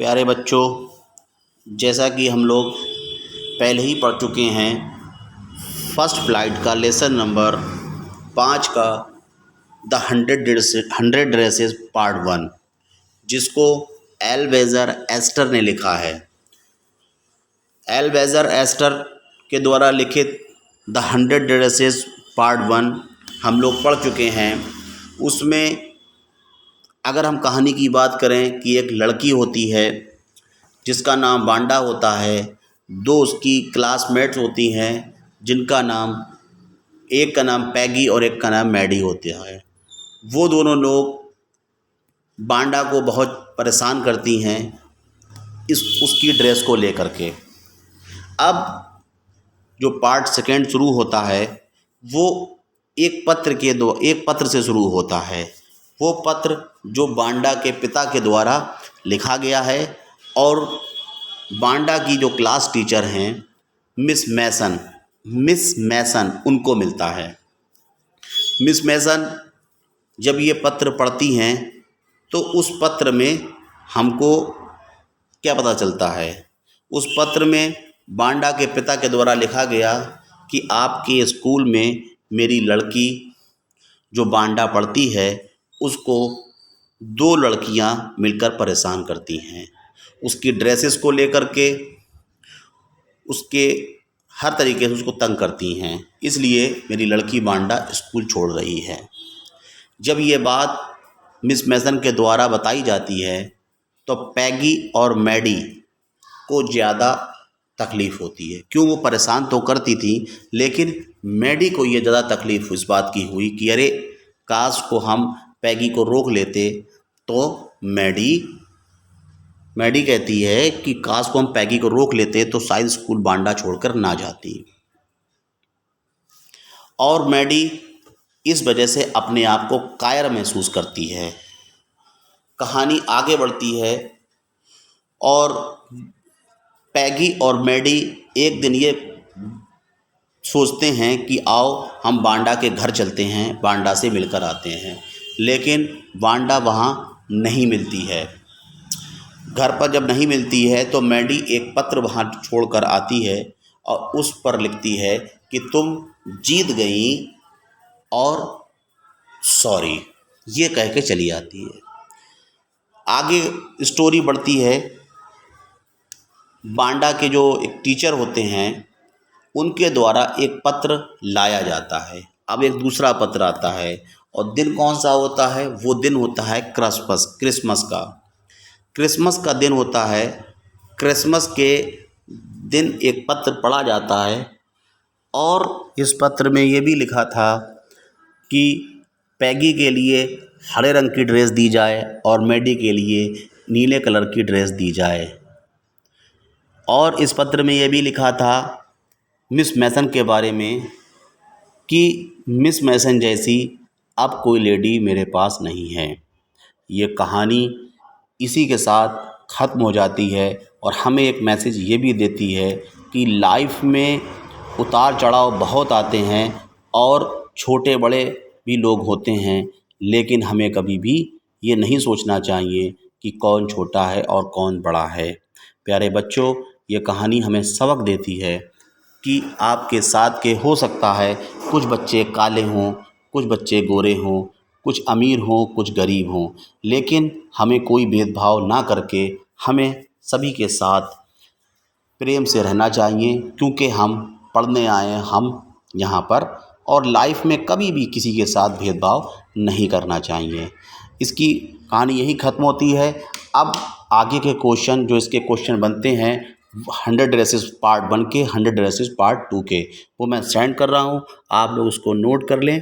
प्यारे बच्चों, जैसा कि हम लोग पहले ही पढ़ चुके हैं फर्स्ट फ्लाइट का लेसन नंबर 5 का द 100 ड्रेसेस पार्ट 1, जिसको एल्वेज़र एस्टर ने लिखा है। एल्वेज़र एस्टर के द्वारा लिखित द 100 ड्रेसेस पार्ट 1 हम लोग पढ़ चुके हैं। उसमें अगर हम कहानी की बात करें कि एक लड़की होती है जिसका नाम वांडा होता है, दो उसकी क्लासमेट्स होती हैं जिनका नाम, एक का नाम पैगी और एक का नाम मैडी होता है। वो दोनों लोग वांडा को बहुत परेशान करती हैं उसकी ड्रेस को लेकर के। अब जो पार्ट सेकेंड शुरू होता है वो एक पत्र से शुरू होता है। वो पत्र जो वांडा के पिता के द्वारा लिखा गया है और वांडा की जो क्लास टीचर हैं मिस मैसन उनको मिलता है। मिस मैसन जब ये पत्र पढ़ती हैं तो उस पत्र में हमको क्या पता चलता है? उस पत्र में वांडा के पिता के द्वारा लिखा गया कि आपके स्कूल में मेरी लड़की जो वांडा पढ़ती है उसको 2 लड़कियां मिलकर परेशान करती हैं, उसकी ड्रेसेस को लेकर के, उसके हर तरीके से उसको तंग करती हैं, इसलिए मेरी लड़की वांडा स्कूल छोड़ रही है। जब ये बात मिस मैसन के द्वारा बताई जाती है तो पैगी और मैडी को ज़्यादा तकलीफ़ होती है। क्यों? वो परेशान तो करती थी, लेकिन मैडी को ये ज़्यादा तकलीफ़ इस बात की हुई कि अरे काश को हम पैगी को रोक लेते। तो मैडी कहती है कि काश को हम पैगी को रोक लेते तो शायद स्कूल वांडा छोड़कर ना जाती। और मैडी इस वजह से अपने आप को कायर महसूस करती है। कहानी आगे बढ़ती है और पैगी और मैडी एक दिन ये सोचते हैं कि आओ हम वांडा के घर चलते हैं, वांडा से मिलकर आते हैं। लेकिन वांडा वहाँ नहीं मिलती है। घर पर जब नहीं मिलती है तो मैडी एक पत्र वहाँ छोड़कर आती है और उस पर लिखती है कि तुम जीत गई और सॉरी, ये कह के चली आती है। आगे स्टोरी बढ़ती है। वांडा के जो एक टीचर होते हैं उनके द्वारा एक पत्र लाया जाता है। अब एक दूसरा पत्र आता है और दिन कौन सा होता है? वो दिन होता है क्रिसमस का दिन होता है। क्रिसमस के दिन एक पत्र पढ़ा जाता है और इस पत्र में ये भी लिखा था कि पैगी के लिए हरे रंग की ड्रेस दी जाए और मैडी के लिए नीले कलर की ड्रेस दी जाए। और इस पत्र में ये भी लिखा था मिस मैसन के बारे में कि मिस मैसन जैसी अब कोई लेडी मेरे पास नहीं है। ये कहानी इसी के साथ ख़त्म हो जाती है और हमें एक मैसेज ये भी देती है कि लाइफ में उतार चढ़ाव बहुत आते हैं और छोटे बड़े भी लोग होते हैं, लेकिन हमें कभी भी ये नहीं सोचना चाहिए कि कौन छोटा है और कौन बड़ा है। प्यारे बच्चों, ये कहानी हमें सबक देती है कि आपके साथ के हो सकता है कुछ बच्चे काले हों, कुछ बच्चे गोरे हों, कुछ अमीर हों, कुछ गरीब हों, लेकिन हमें कोई भेदभाव ना करके हमें सभी के साथ प्रेम से रहना चाहिए, क्योंकि हम पढ़ने आए हैं हम यहाँ पर, और लाइफ में कभी भी किसी के साथ भेदभाव नहीं करना चाहिए। इसकी कहानी यही ख़त्म होती है। अब आगे के क्वेश्चन जो इसके क्वेश्चन बनते हैं 100 ड्रेसेस पार्ट 1 के, 100 ड्रेसेस पार्ट 2 के, वो मैं सेंड कर रहा हूँ। आप लोग उसको नोट कर लें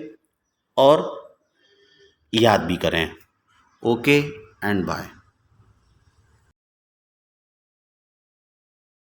और याद भी करें। Okay and bye.